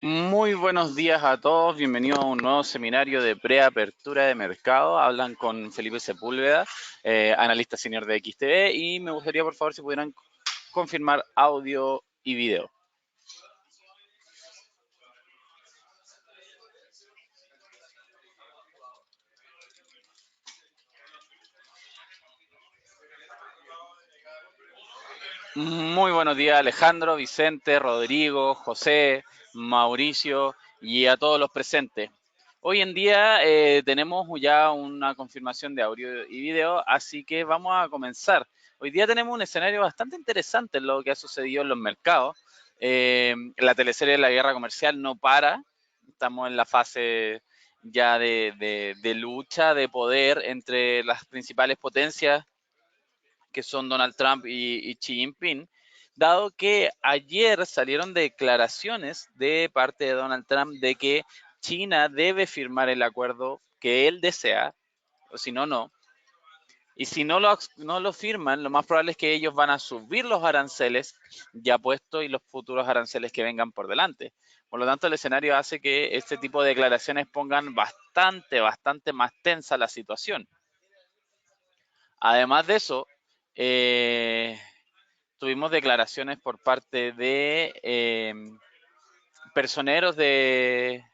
Muy buenos días a todos, bienvenidos a un nuevo seminario de preapertura de mercado. Hablan con Felipe Sepúlveda, analista senior de XTV, y me gustaría por favor si pudieran confirmar audio y video. Muy buenos días Alejandro, Vicente, Rodrigo, José, Mauricio y a todos los presentes. Hoy en día tenemos ya una confirmación de audio y video, así que vamos a comenzar. Hoy día tenemos un escenario bastante interesante en lo que ha sucedido en los mercados. La teleserie de la guerra comercial no para, estamos en la fase ya de lucha, de poder entre las principales potencias que son Donald Trump y Xi Jinping, dado que ayer salieron declaraciones de parte de Donald Trump de que China debe firmar el acuerdo que él desea, o si no, no. Y si no lo firman, lo más probable es que ellos van a subir los aranceles ya puestos y los futuros aranceles que vengan por delante. Por lo tanto, el escenario hace que este tipo de declaraciones pongan bastante más tensa la situación. Además de eso, eh, tuvimos declaraciones por parte de personeros de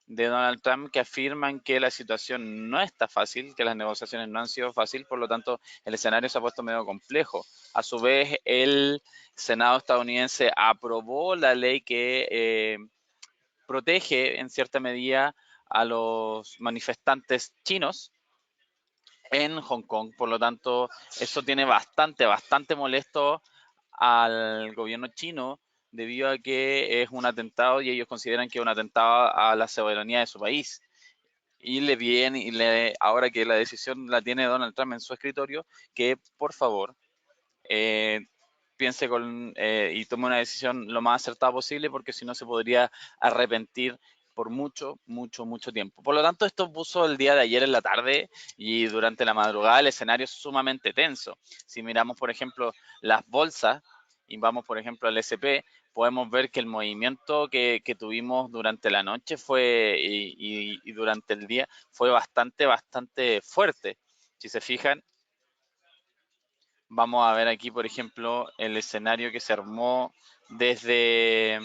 Donald Trump que afirman que la situación no está fácil, que las negociaciones no han sido fáciles, por lo tanto el escenario se ha puesto medio complejo. A su vez, el Senado estadounidense aprobó la ley que protege en cierta medida a los manifestantes chinos en Hong Kong. Por lo tanto, eso tiene bastante molesto al gobierno chino debido a que es un atentado y ellos consideran que es un atentado a la soberanía de su país. Y le viene, ahora que la decisión la tiene Donald Trump en su escritorio, que por favor eh, piense y tome una decisión lo más acertada posible, porque si no se podría arrepentir por mucho tiempo. Por lo tanto, esto puso el día de ayer en la tarde y durante la madrugada el escenario es sumamente tenso. Si miramos, por ejemplo, las bolsas y vamos, por ejemplo, al SP, podemos ver que el movimiento que tuvimos durante la noche y durante el día fue bastante fuerte. Si se fijan, vamos a ver aquí, por ejemplo, el escenario que se armó desde,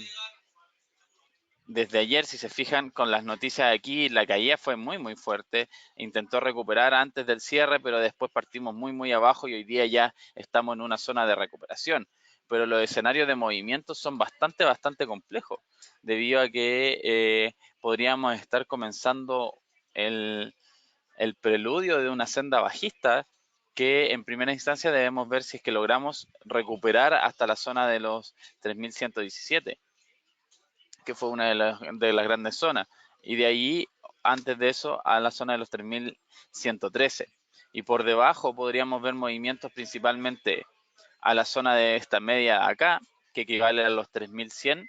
desde ayer. Si se fijan con las noticias aquí, la caída fue muy fuerte. Intentó recuperar antes del cierre, pero después partimos muy abajo y hoy día ya estamos en una zona de recuperación. Pero los escenarios de movimiento son bastante complejos, debido a que podríamos estar comenzando el, el preludio de una senda bajista que en primera instancia debemos ver si es que logramos recuperar hasta la zona de los 3117, que fue una de las grandes zonas, y de ahí, antes de eso, a la zona de los 3113. Y por debajo podríamos ver movimientos principalmente a la zona de esta media de acá, que equivale a los 3100,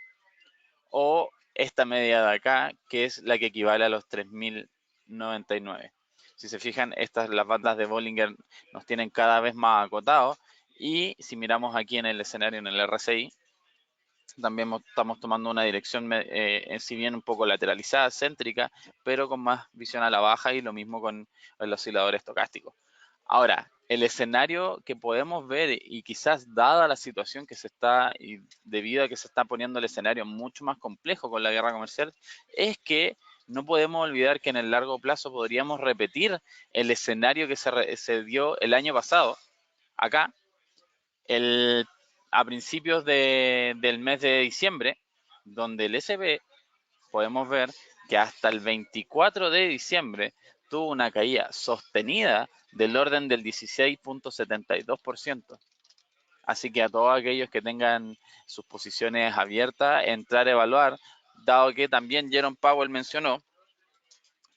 o esta media de acá, que es la que equivale a los 3099. Si se fijan, las bandas de Bollinger nos tienen cada vez más acotados, y si miramos aquí en el escenario, en el RSI, también estamos tomando una dirección, si bien un poco lateralizada, céntrica, pero con más visión a la baja, y lo mismo con el oscilador estocástico. Ahora, el escenario que podemos ver, y quizás dada la situación que se está, y debido a que se está poniendo el escenario mucho más complejo con la guerra comercial, es que no podemos olvidar que en el largo plazo podríamos repetir el escenario que se dio el año pasado, acá, el, a principios del mes de diciembre, donde el SP podemos ver que hasta el 24 de diciembre tuvo una caída sostenida del orden del 16.72%. Así que a todos aquellos que tengan sus posiciones abiertas, entrar a evaluar, dado que también Jerome Powell mencionó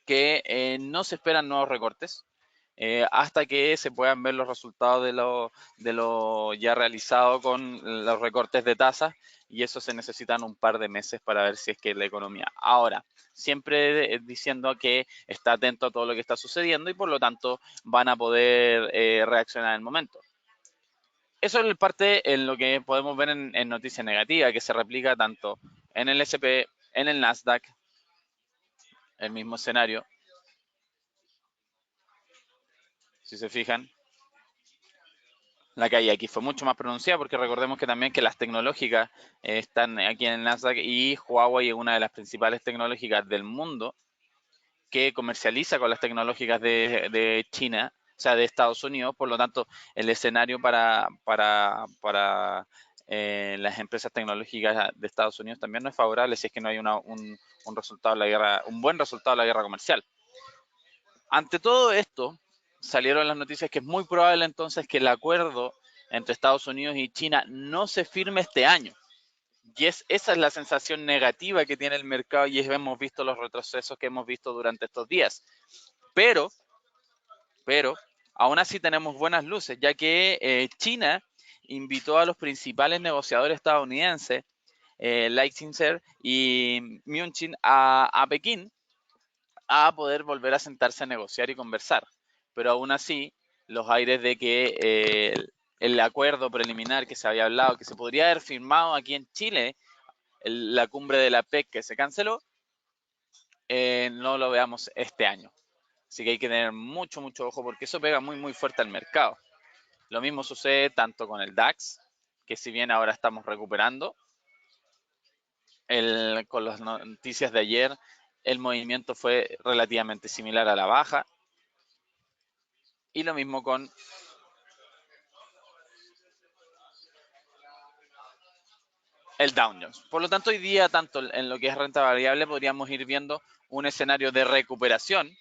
que no se esperan nuevos recortes hasta que se puedan ver los resultados de lo ya realizado con los recortes de tasas, y eso se necesitan un par de meses para ver si es que la economía. Ahora, siempre diciendo que está atento a todo lo que está sucediendo y por lo tanto van a poder reaccionar en el momento. Eso es parte en lo que podemos ver en noticias negativas, que se replica tanto en el SP En el Nasdaq, el mismo escenario, si se fijan, la caída aquí fue mucho más pronunciada porque recordemos que también que las tecnológicas están aquí en el Nasdaq y Huawei es una de las principales tecnológicas del mundo que comercializa con las tecnológicas de China, o sea, de Estados Unidos. Por lo tanto, el escenario para las empresas tecnológicas de Estados Unidos también no es favorable si es que no hay un resultado de la guerra, un buen resultado de la guerra comercial. Ante todo esto, salieron las noticias que es muy probable entonces que el acuerdo entre Estados Unidos y China no se firme este año. Y esa es la sensación negativa que tiene el mercado y hemos visto los retrocesos que hemos visto durante estos días. Pero, pero, aún así tenemos buenas luces, ya que China invitó a los principales negociadores estadounidenses, Lai Ching-te y Myung-Chin, a Pekín a poder volver a sentarse a negociar y conversar. Pero aún así, los aires de que el acuerdo preliminar que se había hablado, que se podría haber firmado aquí en Chile, la cumbre de la PEC que se canceló, no lo veamos este año. Así que hay que tener mucho, mucho ojo porque eso pega muy, muy fuerte al mercado. Lo mismo sucede tanto con el DAX, que si bien ahora estamos recuperando, con las noticias de ayer, el movimiento fue relativamente similar a la baja. Y lo mismo con el Dow Jones. Por lo tanto, hoy día, tanto en lo que es renta variable, podríamos ir viendo un escenario de recuperación,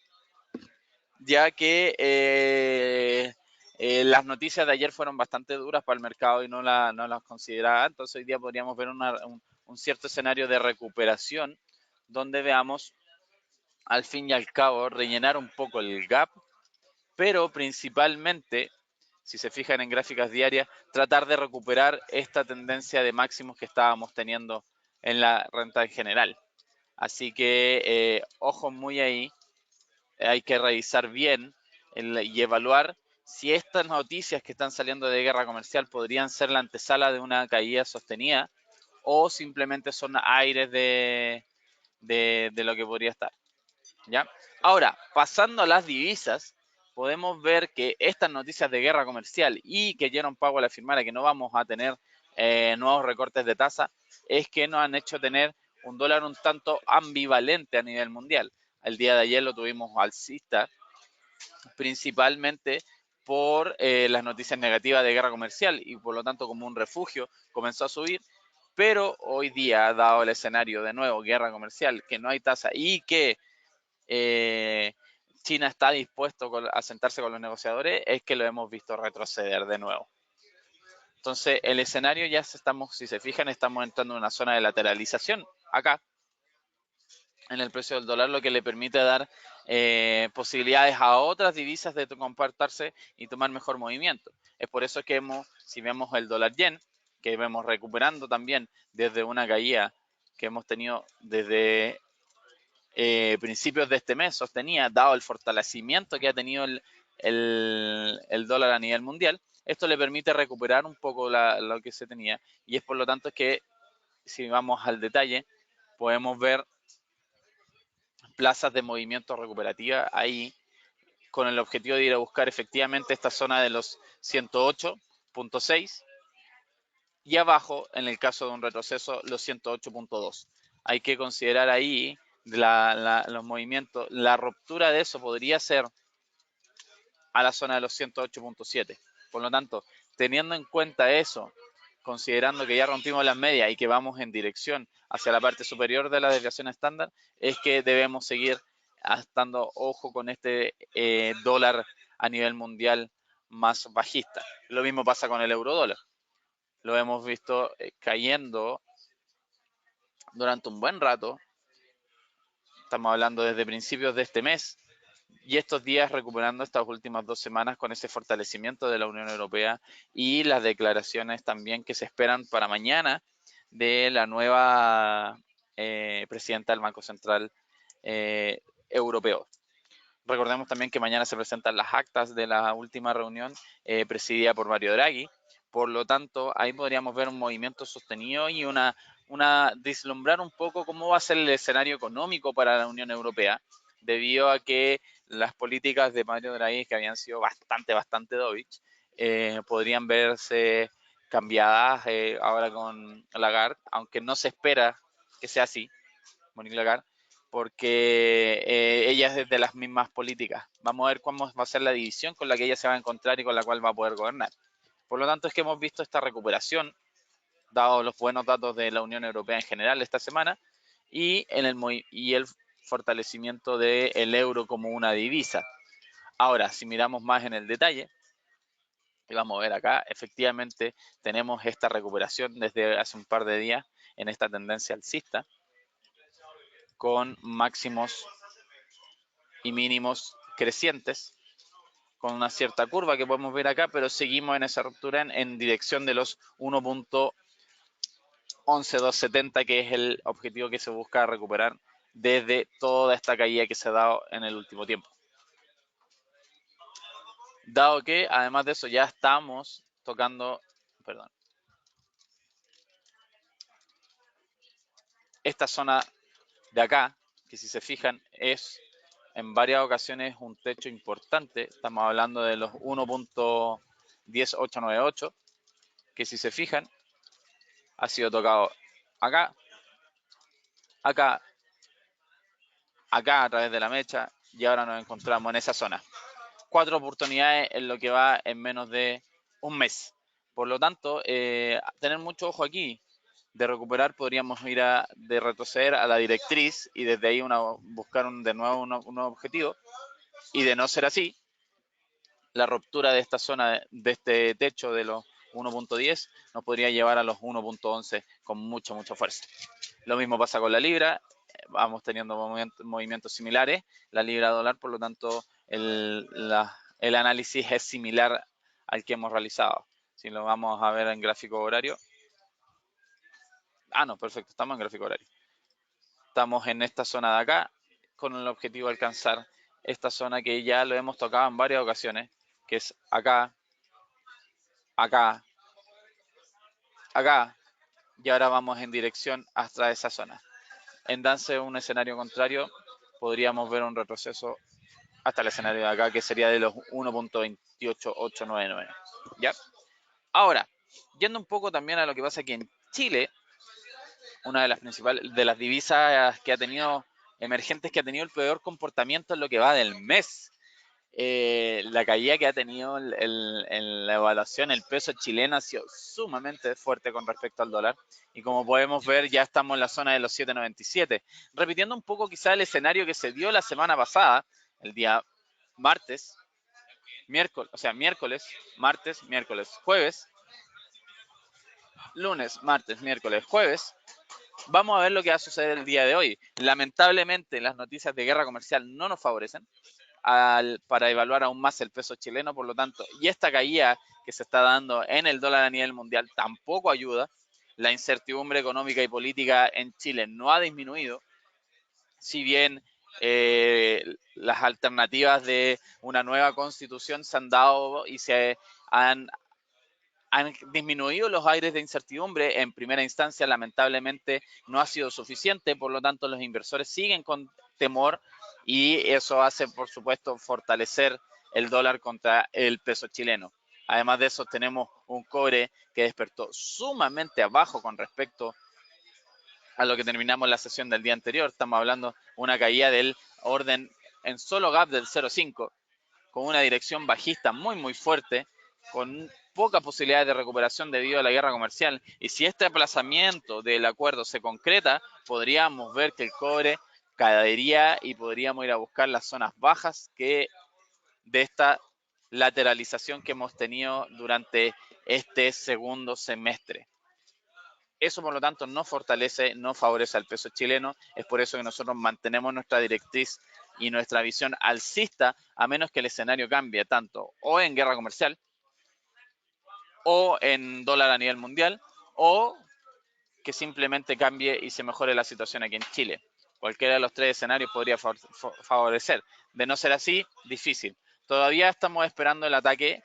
ya que las noticias de ayer fueron bastante duras para el mercado y no las consideraba. Entonces, hoy día podríamos ver un cierto escenario de recuperación donde veamos, al fin y al cabo, rellenar un poco el gap, pero principalmente, si se fijan en gráficas diarias, tratar de recuperar esta tendencia de máximos que estábamos teniendo en la renta en general. Así que ojo muy ahí, hay que revisar bien y evaluar si estas noticias que están saliendo de guerra comercial podrían ser la antesala de una caída sostenida o simplemente son aires de lo que podría estar. ¿Ya? Ahora, pasando a las divisas, podemos ver que estas noticias de guerra comercial y que Jerome Powell afirmara que no vamos a tener nuevos recortes de tasa, es que nos han hecho tener un dólar un tanto ambivalente a nivel mundial. El día de ayer lo tuvimos alcista, principalmente por las noticias negativas de guerra comercial y por lo tanto como un refugio comenzó a subir, pero hoy día, dado el escenario de nuevo, guerra comercial, que no hay tasa y que eh, China está dispuesto a sentarse con los negociadores, es que lo hemos visto retroceder de nuevo. Entonces, el escenario ya estamos, si se fijan, estamos entrando en una zona de lateralización acá en el precio del dólar, lo que le permite dar posibilidades a otras divisas de comportarse y tomar mejor movimiento. Es por eso que si vemos el dólar yen, que vemos recuperando también desde una caída que hemos tenido desde principios de este mes, sostenía, dado el fortalecimiento que ha tenido el dólar a nivel mundial, esto le permite recuperar un poco lo que se tenía y es por lo tanto que si vamos al detalle podemos ver plazas de movimiento recuperativa ahí con el objetivo de ir a buscar efectivamente esta zona de los 108.6 y abajo, en el caso de un retroceso, los 108.2. Hay que considerar ahí los movimientos. La ruptura de eso podría ser a la zona de los 108.7. Por lo tanto, teniendo en cuenta eso, considerando que ya rompimos las medias y que vamos en dirección hacia la parte superior de la desviación estándar, es que debemos seguir estando ojo con este dólar a nivel mundial más bajista. Lo mismo pasa con el euro dólar. Lo hemos visto cayendo durante un buen rato. Estamos hablando desde principios de este mes y estos días recuperando estas últimas 2 semanas con ese fortalecimiento de la Unión Europea y las declaraciones también que se esperan para mañana de la nueva presidenta del Banco Central Europeo. Recordemos también que mañana se presentan las actas de la última reunión presidida por Mario Draghi, Por lo tanto, ahí podríamos ver un movimiento sostenido y vislumbrar un poco cómo va a ser el escenario económico para la Unión Europea, debido a que las políticas de Mario Draghi, que habían sido bastante dovish, podrían verse cambiadas ahora con Lagarde, aunque no se espera que sea así, Monique Lagarde, porque ella es de las mismas políticas. Vamos a ver cómo va a ser la división con la que ella se va a encontrar y con la cual va a poder gobernar. Por lo tanto, es que hemos visto esta recuperación, dado los buenos datos de la Unión Europea en general esta semana, y el fortalecimiento del euro como una divisa. Ahora, si miramos más en el detalle, y vamos a ver acá, efectivamente tenemos esta recuperación desde hace un par de días en esta tendencia alcista, con máximos y mínimos crecientes, con una cierta curva que podemos ver acá, pero seguimos en esa ruptura en dirección de los 1.11270, que es el objetivo que se busca recuperar desde toda esta caída que se ha dado en el último tiempo. Dado que, además de eso, ya estamos tocando, perdón, esta zona de acá, que si se fijan es en varias ocasiones un techo importante. Estamos hablando de los 1.10898, que si se fijan ha sido tocado acá, acá, acá a través de la mecha, y ahora nos encontramos en esa zona. 4 oportunidades en lo que va en menos de un mes. Por lo tanto, tener mucho ojo aquí. De recuperar podríamos ir de retroceder a la directriz y desde ahí buscar de nuevo un nuevo objetivo. Y de no ser así, la ruptura de esta zona, de este techo de los 1.10, nos podría llevar a los 1.11 con mucha fuerza. Lo mismo pasa con la libra, vamos teniendo movimientos similares, la libra dólar, por lo tanto el análisis es similar al que hemos realizado. Si lo vamos a ver en gráfico horario. No, perfecto, estamos en gráfico horario. Estamos en esta zona de acá, con el objetivo de alcanzar esta zona que ya lo hemos tocado en varias ocasiones, que es acá, acá, acá, y ahora vamos en dirección hasta esa zona. En darse un escenario contrario, podríamos ver un retroceso hasta el escenario de acá, que sería de los 1.28899. ¿Ya? Ahora, yendo un poco también a lo que pasa aquí en Chile, una de las principales, de las divisas que ha tenido, emergentes, que ha tenido el peor comportamiento en lo que va del mes. La caída que ha tenido en la evaluación, el peso chileno ha sido sumamente fuerte con respecto al dólar. Y como podemos ver, ya estamos en la zona de los 7.97. Repitiendo un poco quizá el escenario que se dio la semana pasada, el día martes, miércoles, martes, miércoles, jueves, lunes, martes, miércoles, jueves. Vamos a ver lo que va a suceder el día de hoy. Lamentablemente, las noticias de guerra comercial no nos favorecen para evaluar aún más el peso chileno, por lo tanto, y esta caída que se está dando en el dólar a nivel mundial tampoco ayuda. La incertidumbre económica y política en Chile no ha disminuido, si bien las alternativas de una nueva constitución se han dado y han disminuido los aires de incertidumbre. En primera instancia, lamentablemente, no ha sido suficiente, por lo tanto, los inversores siguen con temor y eso hace, por supuesto, fortalecer el dólar contra el peso chileno. Además de eso, tenemos un cobre que despertó sumamente abajo con respecto a lo que terminamos la sesión del día anterior. Estamos hablando de una caída del orden en solo gap del 0,5, con una dirección bajista muy fuerte, con poca posibilidad de recuperación debido a la guerra comercial. Y si este aplazamiento del acuerdo se concreta, podríamos ver que el cobre caería y podríamos ir a buscar las zonas bajas de esta lateralización que hemos tenido durante este segundo semestre. Eso, por lo tanto, no fortalece, no favorece al peso chileno. Es por eso que nosotros mantenemos nuestra directriz y nuestra visión alcista, a menos que el escenario cambie tanto o en guerra comercial, o en dólar a nivel mundial, o que simplemente cambie y se mejore la situación aquí en Chile. Cualquiera de los tres escenarios podría favorecer. De no ser así, difícil. Todavía estamos esperando el ataque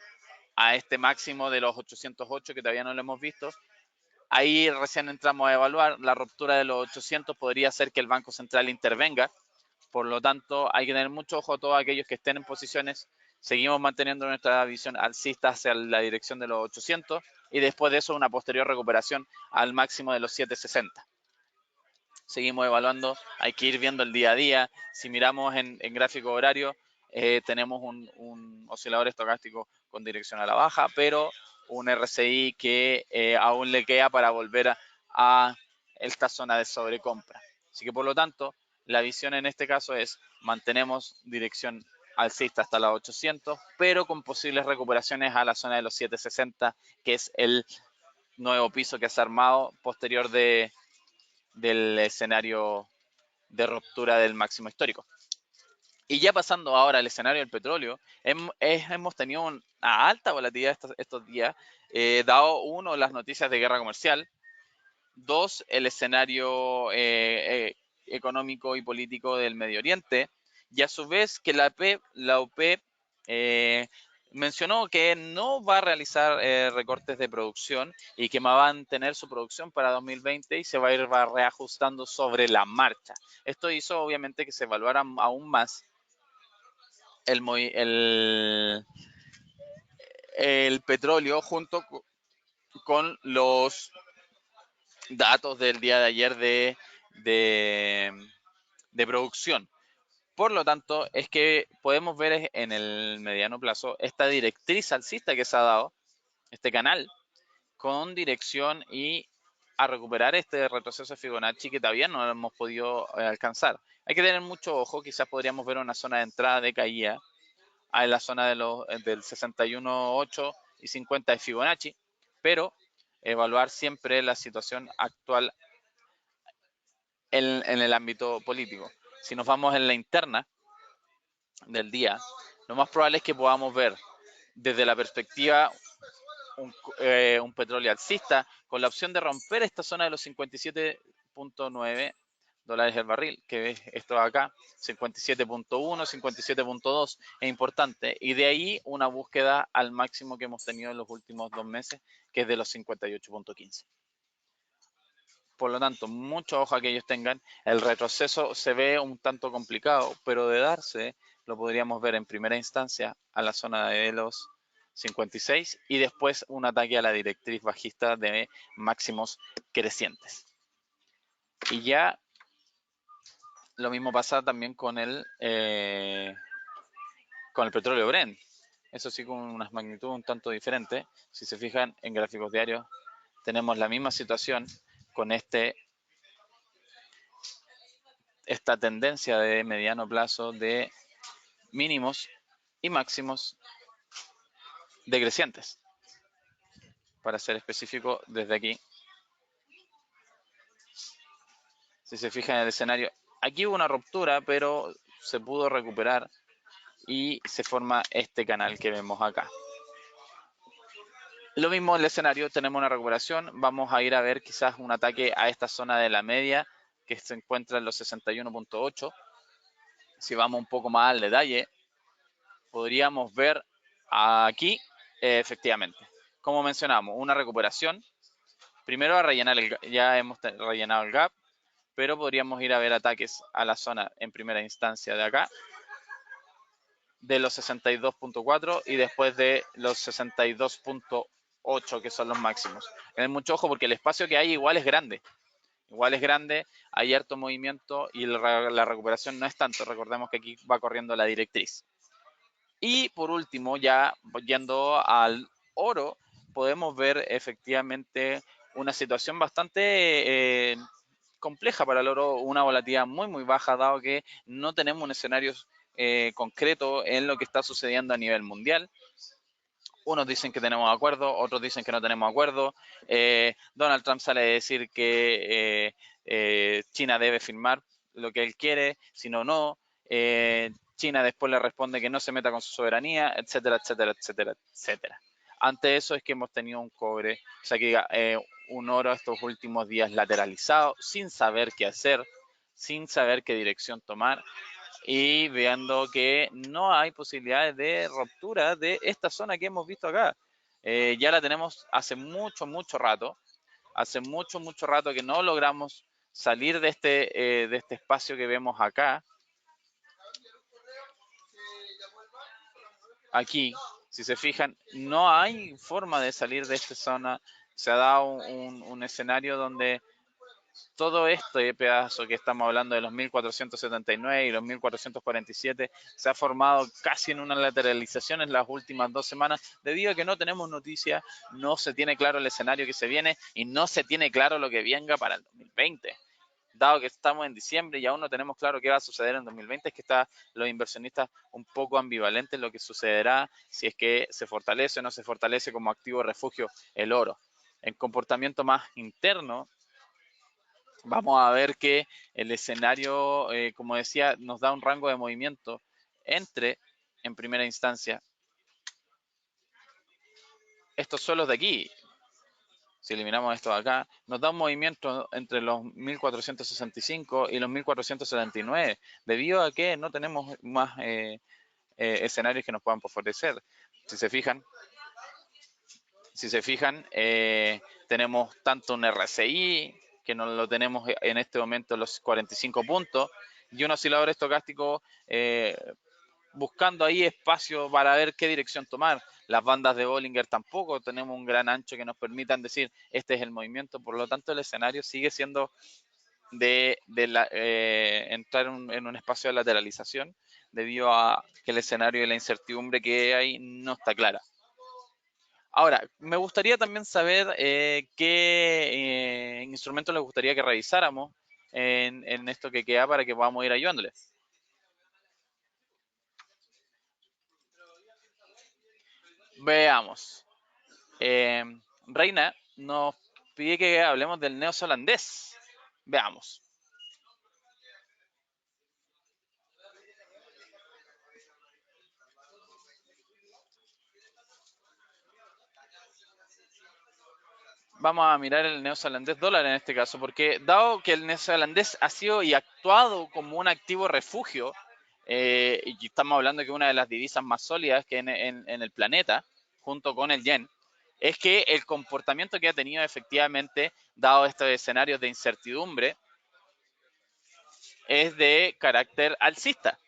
a este máximo de los 808 que todavía no lo hemos visto. Ahí recién entramos a evaluar. La ruptura de los 800 podría hacer que el Banco Central intervenga. Por lo tanto, hay que tener mucho ojo a todos aquellos que estén en posiciones. Seguimos manteniendo nuestra visión alcista hacia la dirección de los 800 y después de eso una posterior recuperación al máximo de los 760. Seguimos evaluando, hay que ir viendo el día a día. Si miramos en gráfico horario, tenemos un oscilador estocástico con dirección a la baja, pero un RSI que aún le queda para volver a esta zona de sobrecompra. Así que por lo tanto, la visión en este caso es mantenemos dirección alcista hasta los 800, pero con posibles recuperaciones a la zona de los 760, que es el nuevo piso que se ha armado posterior del escenario de ruptura del máximo histórico. Y ya pasando ahora al escenario del petróleo, hemos tenido una alta volatilidad estos días, dado uno, las noticias de guerra comercial, dos, el escenario económico y político del Medio Oriente, y a su vez que la OPEP mencionó que no va a realizar recortes de producción y que va a mantener su producción para 2020 y se va a ir reajustando sobre la marcha. Esto hizo obviamente que se evaluara aún más el petróleo junto con los datos del día de ayer de producción. Por lo tanto, es que podemos ver en el mediano plazo esta directriz alcista que se ha dado, este canal, con dirección y a recuperar este retroceso de Fibonacci que todavía no hemos podido alcanzar. Hay que tener mucho ojo, quizás podríamos ver una zona de entrada de caída en la zona del 61.8 y 50 de Fibonacci, pero evaluar siempre la situación actual en el ámbito político. Si nos vamos en la interna del día, lo más probable es que podamos ver desde la perspectiva un petróleo alcista con la opción de romper esta zona de los 57.9 dólares el barril, que es esto de acá, 57.1, 57.2, es importante. Y de ahí una búsqueda al máximo que hemos tenido en los últimos 2 meses, que es de los 58.15. Por lo tanto, mucho ojo a que ellos tengan. El retroceso se ve un tanto complicado, pero de darse, lo podríamos ver en primera instancia a la zona de los 56 y después un ataque a la directriz bajista de máximos crecientes. Y ya lo mismo pasa también con el petróleo Brent. Eso sí, con unas magnitudes un tanto diferentes. Si se fijan en gráficos diarios, tenemos la misma situación con esta tendencia de mediano plazo de mínimos y máximos decrecientes. Para ser específico, desde aquí, si se fijan en el escenario, aquí hubo una ruptura, pero se pudo recuperar y se forma este canal que vemos acá. Lo mismo en el escenario, tenemos una recuperación, vamos a ir a ver quizás un ataque a esta zona de la media que se encuentra en los 61.8. Si vamos un poco más al detalle, podríamos ver aquí, efectivamente, como mencionamos, una recuperación. Primero a rellenar ya hemos rellenado el gap, pero podríamos ir a ver ataques a la zona en primera instancia de acá, de los 62.4 y después de los 62.8, que son los máximos. Tener mucho ojo porque el espacio que hay igual es grande. Hay harto movimiento y la recuperación no es tanto. Recordemos que aquí va corriendo la directriz. Y por último, ya yendo al oro, podemos ver efectivamente una situación bastante compleja para el oro, una volatilidad muy, muy baja, dado que no tenemos un escenario concreto en lo que está sucediendo a nivel mundial. Unos dicen que tenemos acuerdo, otros dicen que no tenemos acuerdo. Donald Trump sale a decir que China debe firmar lo que él quiere, si no, no. China después le responde que no se meta con su soberanía, etcétera, etcétera, etcétera, etcétera. Ante eso es que hemos tenido un cobre, o sea, que diga, un oro estos últimos días lateralizado, sin saber qué hacer, sin saber qué dirección tomar y viendo que no hay posibilidades de ruptura de esta zona que hemos visto acá. ya la tenemos hace mucho rato. Hace mucho rato que no logramos salir de este espacio que vemos acá. Aquí, si se fijan, no hay forma de salir de esta zona. Se ha dado un escenario donde todo este pedazo que estamos hablando de los 1479 y los 1447 se ha formado casi en una lateralización en las últimas 2 semanas, debido a que no tenemos noticias, no se tiene claro el escenario que se viene y no se tiene claro lo que venga para el 2020. Dado que estamos en diciembre y aún no tenemos claro qué va a suceder en 2020, es que están los inversionistas un poco ambivalentes en lo que sucederá, si es que se fortalece o no se fortalece como activo de refugio el oro. En comportamiento más interno, vamos a ver que el escenario, como decía, nos da un rango de movimiento entre, en primera instancia, estos suelos de aquí. Si eliminamos esto de acá, nos da un movimiento entre los 1465 y los 1479, debido a que no tenemos más escenarios que nos puedan favorecer. Si se fijan, tenemos tanto un RSI, que no lo tenemos en este momento los 45 puntos, y un oscilador estocástico buscando ahí espacio para ver qué dirección tomar. Las bandas de Bollinger tampoco tenemos un gran ancho que nos permitan decir este es el movimiento, por lo tanto el escenario sigue siendo de entrar en un espacio de lateralización, debido a que el escenario y la incertidumbre que hay no está clara. Ahora, me gustaría también saber qué instrumentos les gustaría que revisáramos en esto que queda para que podamos ir ayudándoles. Veamos. Reina nos pide que hablemos del neozelandés. Veamos. Vamos a mirar el neozelandés dólar en este caso, porque dado que el neozelandés ha sido y actuado como un activo refugio, y estamos hablando de que una de las divisas más sólidas que en el planeta, junto con el yen, es que el comportamiento que ha tenido efectivamente, dado estos escenarios de incertidumbre, es de carácter alcista.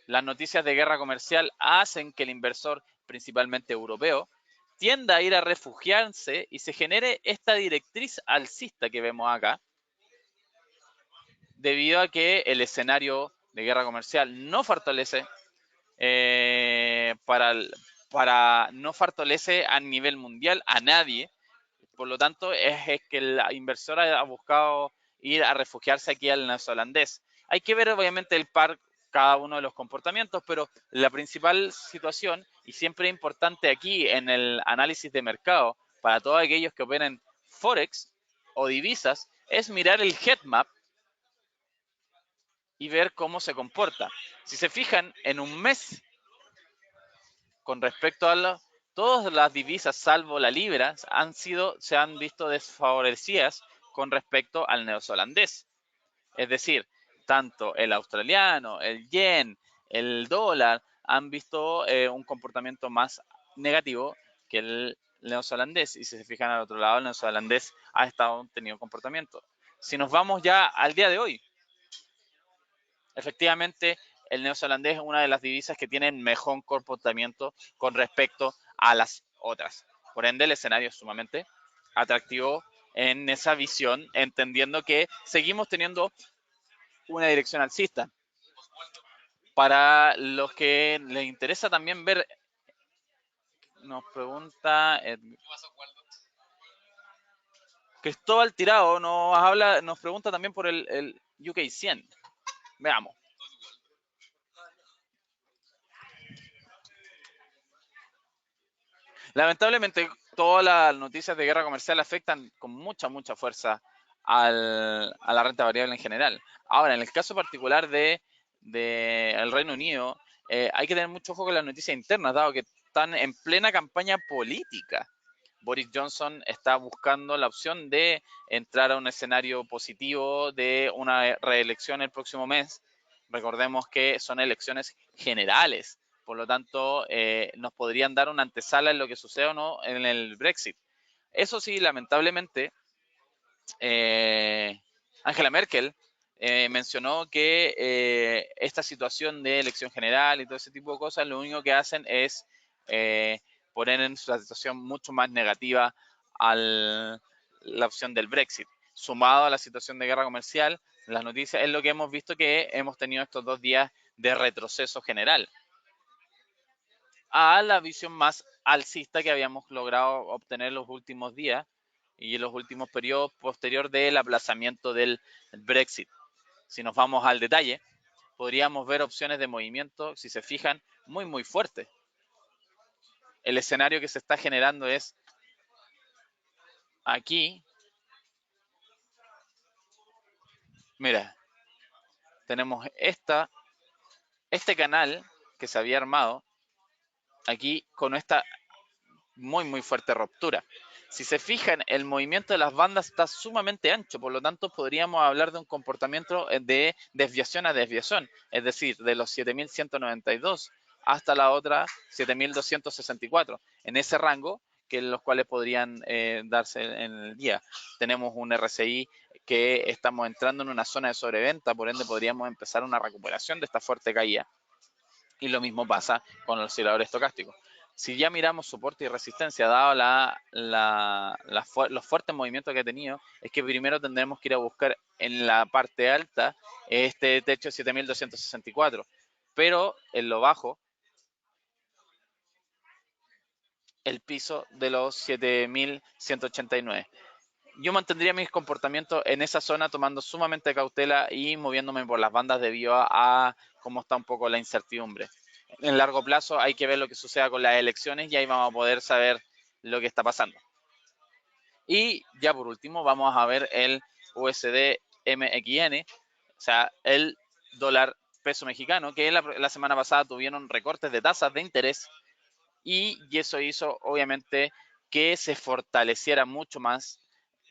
Las noticias de guerra comercial hacen que el inversor, principalmente europeo, tienda a ir a refugiarse y se genere esta directriz alcista que vemos acá, debido a que el escenario de guerra comercial no fortalece no fortalece a nivel mundial a nadie. Por lo tanto, es que el inversor ha buscado ir a refugiarse aquí al neozelandés. Hay que ver obviamente el par cada uno de los comportamientos, pero la principal situación, y siempre importante aquí en el análisis de mercado para todos aquellos que operen Forex o divisas, es mirar el headmap y ver cómo se comporta. Si se fijan, en un mes, con respecto a todas las divisas, salvo la libra, se han visto desfavorecidas con respecto al neozelandés. Es decir, tanto el australiano, el yen, el dólar han visto un comportamiento más negativo que el neozelandés. Y si se fijan al otro lado, el neozelandés ha estado teniendo comportamiento. Si nos vamos ya al día de hoy, efectivamente, el neozelandés es una de las divisas que tienen mejor comportamiento con respecto a las otras. Por ende, el escenario es sumamente atractivo en esa visión, entendiendo que seguimos teniendo una dirección alcista. Para los que les interesa también ver, nos pregunta Cristóbal Tirado, nos pregunta también por el UK 100. Veamos. Lamentablemente, todas las noticias de guerra comercial afectan con mucha fuerza a la renta variable en general. Ahora, en el caso particular de el Reino Unido, hay que tener mucho ojo con las noticias internas, dado que están en plena campaña política. Boris Johnson está buscando la opción de entrar a un escenario positivo de una reelección el próximo mes. Recordemos que son elecciones generales, Por lo tanto, nos podrían dar una antesala en lo que sucede o no en el Brexit. Eso sí, lamentablemente, Angela Merkel mencionó que esta situación de elección general y todo ese tipo de cosas, lo único que hacen es poner en una situación mucho más negativa a la opción del Brexit. Sumado a la situación de guerra comercial, las noticias es lo que hemos visto que hemos tenido estos 2 días de retroceso general a la visión más alcista que habíamos logrado obtener los últimos días y en los últimos periodos posterior del aplazamiento del Brexit. Si nos vamos al detalle, podríamos ver opciones de movimiento, si se fijan, muy fuertes. El escenario que se está generando es aquí. Mira, tenemos este canal que se había armado aquí con esta muy fuerte ruptura. Si se fijan, el movimiento de las bandas está sumamente ancho, por lo tanto podríamos hablar de un comportamiento de desviación a desviación, es decir, de los 7.192 hasta la otra 7.264. En ese rango, que los cuales podrían darse en el día. Tenemos un RSI que estamos entrando en una zona de sobreventa, por ende podríamos empezar una recuperación de esta fuerte caída. Y lo mismo pasa con los osciladores estocásticos. Si ya miramos soporte y resistencia, dado los fuertes movimientos que ha tenido, es que primero tendremos que ir a buscar en la parte alta este techo de 7.264, pero en lo bajo, el piso de los 7.189. Yo mantendría mis comportamientos en esa zona tomando sumamente cautela y moviéndome por las bandas debido a cómo está un poco la incertidumbre. En largo plazo hay que ver lo que suceda con las elecciones y ahí vamos a poder saber lo que está pasando. Y ya por último vamos a ver el USD MXN, o sea, el dólar peso mexicano, que la semana pasada tuvieron recortes de tasas de interés y eso hizo obviamente que se fortaleciera mucho más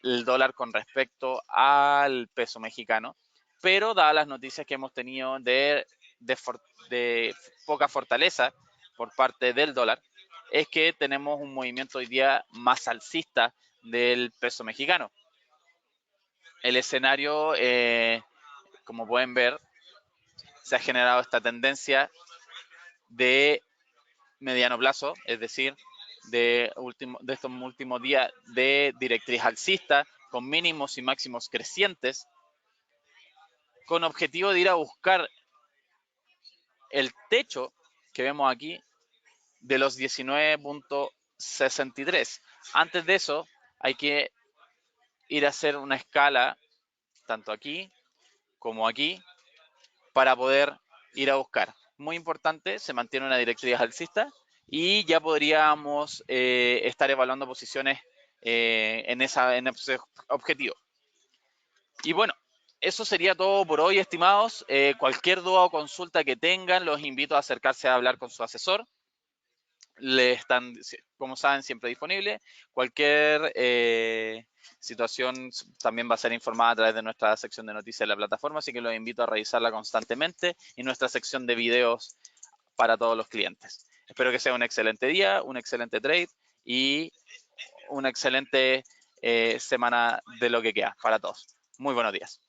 el dólar con respecto al peso mexicano, pero dadas las noticias que hemos tenido de poca fortaleza por parte del dólar, es que tenemos un movimiento hoy día más alcista del peso mexicano. El escenario, como pueden ver, se ha generado esta tendencia de mediano plazo, es decir, de estos últimos días de directriz alcista, con mínimos y máximos crecientes, con objetivo de ir a buscar el techo que vemos aquí de los 19.63. Antes de eso, hay que ir a hacer una escala, tanto aquí como aquí, para poder ir a buscar. Muy importante, se mantiene una directriz alcista y ya podríamos estar evaluando posiciones en ese objetivo. Y bueno, eso sería todo por hoy, estimados. Cualquier duda o consulta que tengan, los invito a acercarse a hablar con su asesor. Le están, como saben, siempre disponible. Cualquier situación también va a ser informada a través de nuestra sección de noticias de la plataforma, así que los invito a revisarla constantemente y nuestra sección de videos para todos los clientes. Espero que sea un excelente día, un excelente trade y una excelente semana de lo que queda para todos. Muy buenos días.